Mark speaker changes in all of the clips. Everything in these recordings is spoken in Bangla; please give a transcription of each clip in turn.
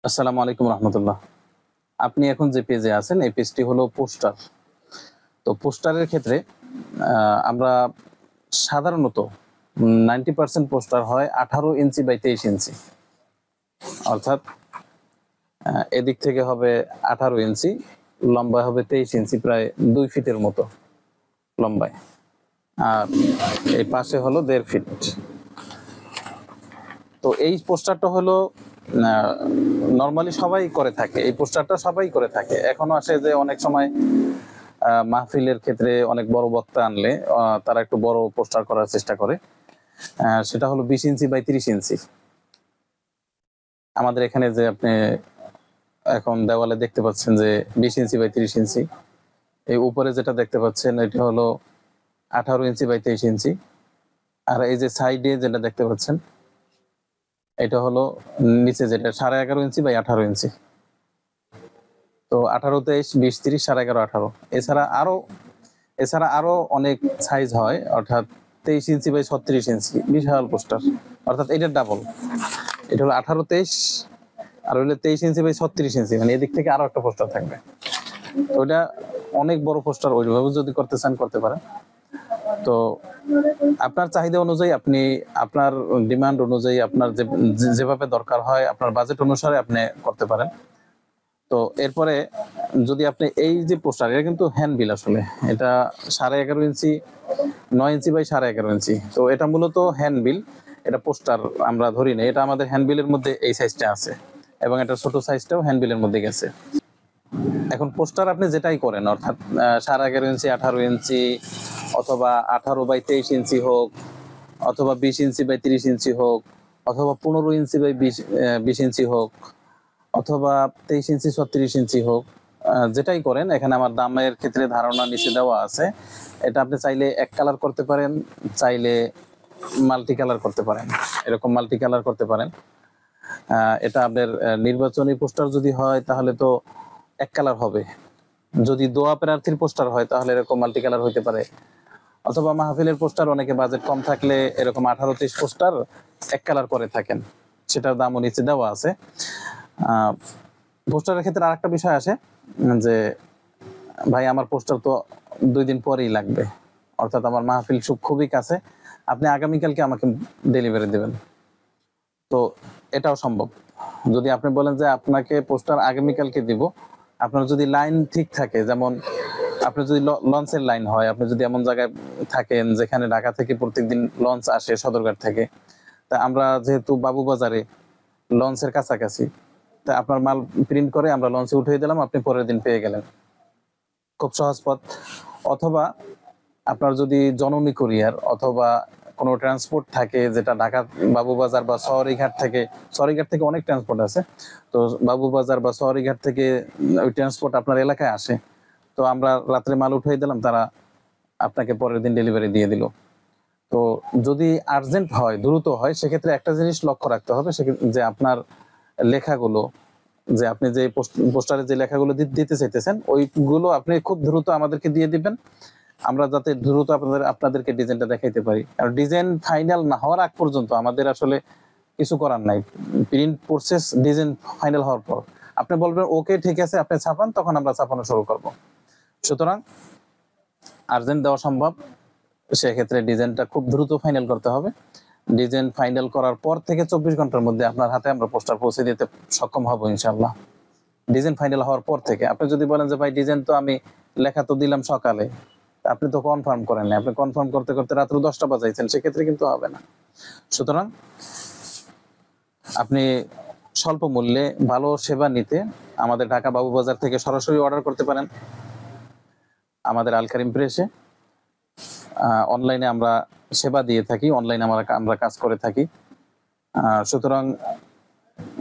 Speaker 1: আসসালামু আলাইকুম রহমতুল্লাহ। আপনি এখন যে পেজে আছেন এই পেজটি হলো পোস্টার। তো পোস্টারের ক্ষেত্রে আমরা সাধারণত 90% পোস্টার হয় 18 ইঞ্চি বাই 23 ইঞ্চি, অর্থাৎ এদিক থেকে হবে 18 ইঞ্চি, লম্বা হবে 23 ইঞ্চি, প্রায় 2 ফিটের মতো লম্বায়, আর এই পাশে হলো 1.5 ফিট। তো এই পোস্টারটা হলো নর্মালি সবাই করে থাকে, এই পোস্টারটা সবাই করে থাকে। এখনো আসে যে অনেক সময় মাহফিলের ক্ষেত্রে অনেক বড় বক্তা আনলে তারা একটু বড় পোস্টার করার চেষ্টা করে, সেটা হলো 20 ইঞ্চি বাই 30 ইঞ্চি। আমাদের এখানে যে আপনি এখন দেওয়ালে দেখতে পাচ্ছেন যে 20 ইঞ্চি বাই 30 ইঞ্চি, এই উপরে যেটা দেখতে পাচ্ছেন এটা হলো 18 ইঞ্চি বাই 23 ইঞ্চি, আর এই যে সাইডে যেটা দেখতে পাচ্ছেন এটা হলো নিচে যেটা 11.5 ইঞ্চি বাই 18 ইঞ্চি। তো 18, 23, 20, 30, 11.5, 18। এছাড়া আরো অনেক সাইজ হয়, অর্থাৎ 23 inch by 36 inch, Vishal poster, অর্থাৎ এটার ডাবল। এটা হলো 18, 23, আর হলো 23 ইঞ্চি বাই 36 ইঞ্চি, মানে এদিক থেকে আরো একটা পোস্টার থাকবে। ওইটা অনেক বড় পোস্টার, ওইভাবে যদি করতে চান করতে পারেন। তো আপনার চাহিদা অনুযায়ী, আপনি আপনার ডিমান্ড অনুযায়ী, আপনার যেভাবে দরকার হয়, আপনার বাজেট অনুসারে আপনি করতে পারেন। তো এরপরে যদি আপনি এই যে পোস্টার, এটা কিন্তু হ্যান্ড বিল, আসলে এটা 11.5 ইঞ্চি, 9 ইঞ্চি বাই 11.5 ইঞ্চি। তো এটা মূলত হ্যান্ড বিল, এটা পোস্টার আমরা ধরি না, এটা আমাদের হ্যান্ড বিলের মধ্যে এই সাইজটা আছে, এবং এটা ছোট সাইজটাও হ্যান্ড বিলের মধ্যে গেছে। এখন পোস্টার আপনি যেটাই করেন, অর্থাৎ 11.5 ইঞ্চি, 18 ইঞ্চি, অথবা 18 বাই 23 ইঞ্চি হোক, অথবা 20 ইঞ্চি বাই 30 ইঞ্চি হোক, অথবা 15 ইঞ্চি বাই 20 ইঞ্চি হোক, অথবা 23 ইঞ্চি 36 ইঞ্চি হোক, যেটাই করেন, এখানে আমার দামের ক্ষেত্রে ধারণা নিচে দেওয়া আছে। এটা আপনি চাইলে এক কালার করতে পারেন, চাইলে মাল্টি কালার করতে পারেন, এরকম মাল্টি কালার করতে পারেন। এটা আপনার নির্বাচনী পোস্টার যদি হয় তাহলে তো এক কালার হবে, যদি দোয়া প্রার্থীর পোস্টার হয় তাহলে এরকম মাল্টি কালার হইতে পারে, অথবা মাহফিলের পোস্টার, অনেকে বাজেট কম থাকলে এরকম 18-23 পোস্টার এক কালার করে থাকেন, সেটার দামও নিচে দেওয়া আছে। পোস্টারের ক্ষেত্রে আরেকটা বিষয় আসে যে ভাই আমার পোস্টার তো 2 দিন পরেই লাগবে, অর্থাৎ আমার মাহফিল খুবই কাছে, আপনি আগামীকালকে আমাকে ডেলিভারি দেবেন। তো এটাও সম্ভব। যদি আপনি বলেন যে আপনাকে পোস্টার আগামীকালকে দিব, আপনার যদি লাইন ঠিক থাকে, যেমন আপনার যদি লঞ্চের লাইন হয়, আপনি যদি এমন জায়গায় থাকেন যেখানে ঢাকা থেকে প্রত্যেকদিন লঞ্চ আসে সদরঘাট থেকে, তা আমরা যেহেতু বাবুবাজারে লঞ্চের কাছাকাছি, তা আপনার মাল প্রিন্ট করে আমরা লঞ্চে উঠিয়ে দিলাম, আপনি পরের দিন পেয়ে গেলেন, খুব সহজ পথ। অথবা আপনার যদি জননী কুরিয়ার অথবা কোনো ট্রান্সপোর্ট থাকে, যেটা ঢাকা বাবুবাজার বা সরিঘাট থেকে অনেক ট্রান্সপোর্ট আছে, তো বাবুবাজার বা সরিঘাট থেকে ওই ট্রান্সপোর্ট আপনার এলাকায় আসে, তো আমরা রাত্রে মাল উঠিয়ে দিলাম, তারা আপনাকে পরের দিন ডেলিভারি দিয়ে দিল। তো যদি আর্জেন্ট হয়, দ্রুত হয়, সেক্ষেত্রে একটা জিনিস লক্ষ্য রাখতে হবে, যে আপনার লেখাগুলো, যে আপনি যে পোস্টারে যে লেখাগুলো দিতে চাইতেছেন, ওইগুলো আপনি খুব দ্রুত আমাদেরকে দিয়ে দিবেন, আমরা যাতে দ্রুত আপনাদেরকে ডিজাইনটা দেখাইতে পারি। আর ডিজাইন ফাইনাল না হওয়ার আগ পর্যন্ত আমাদের আসলে কিছু করার নাই। প্রিন্ট প্রসেস ডিজাইন ফাইনাল হওয়ার পর আপনি বলবেন ওকে ঠিক আছে, আপনি ছাপান, তখন আমরা ছাপানো শুরু করব। সুতরাং আর্জেন্ট দেওয়া সম্ভব, সেক্ষেত্রে ডিজাইনটা খুব দ্রুত ফাইনাল করতে হবে। ডিজাইন ফাইনাল করার পর থেকে 24 ঘন্টার মধ্যে আপনার হাতে আমরা পোস্টার পৌঁছে দিতে সক্ষম হব ইনশাআল্লাহ। ডিজাইন ফাইনাল হওয়ার পর থেকে, আপনি যদি বলেন যে ভাই ডিজাইন তো আমি লেখা তো দিলাম সকালে, আপনি তো কনফার্ম করেন না, আপনি কনফার্ম করতে করতে রাত্র 10টা বাজাইছেন, সেক্ষেত্রে কিন্তু হবে না। সুতরাং আপনি স্বল্প মূল্যে ভালো সেবা নিতে আমাদের ঢাকা বাবুবাজার থেকে সরাসরি অর্ডার করতে পারেন আমাদের আল কারিম প্রেসে। অনলাইনে আমরা সেবা দিয়ে থাকি, অনলাইনে আমরা কাজ করে থাকি। সুতরাং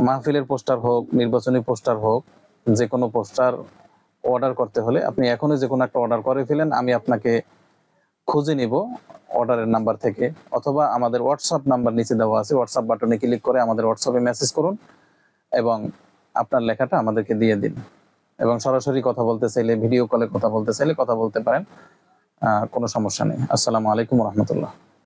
Speaker 1: মাহফিলের পোস্টার হোক, নির্বাচনী পোস্টার হোক, যে কোনো পোস্টার অর্ডার করতে হলে আপনি এখনই যে কোনো একটা অর্ডার করে ফেলেন, আমি আপনাকে খুঁজে নিব অর্ডারের নাম্বার থেকে, অথবা আমাদের হোয়াটসঅ্যাপ নাম্বার নিচে দেওয়া আছে, হোয়াটসঅ্যাপ বাটনে ক্লিক করে আমাদের হোয়াটসঅ্যাপে মেসেজ করুন এবং আপনার লেখাটা আমাদেরকে দিয়ে দিন। এবং সরাসরি কথা বলতে চাইলে, ভিডিও কলে কথা বলতে চাইলে কথা বলতে পারেন, কোনো সমস্যা নেই। আসসালামু আলাইকুম রহমতুল্লাহ।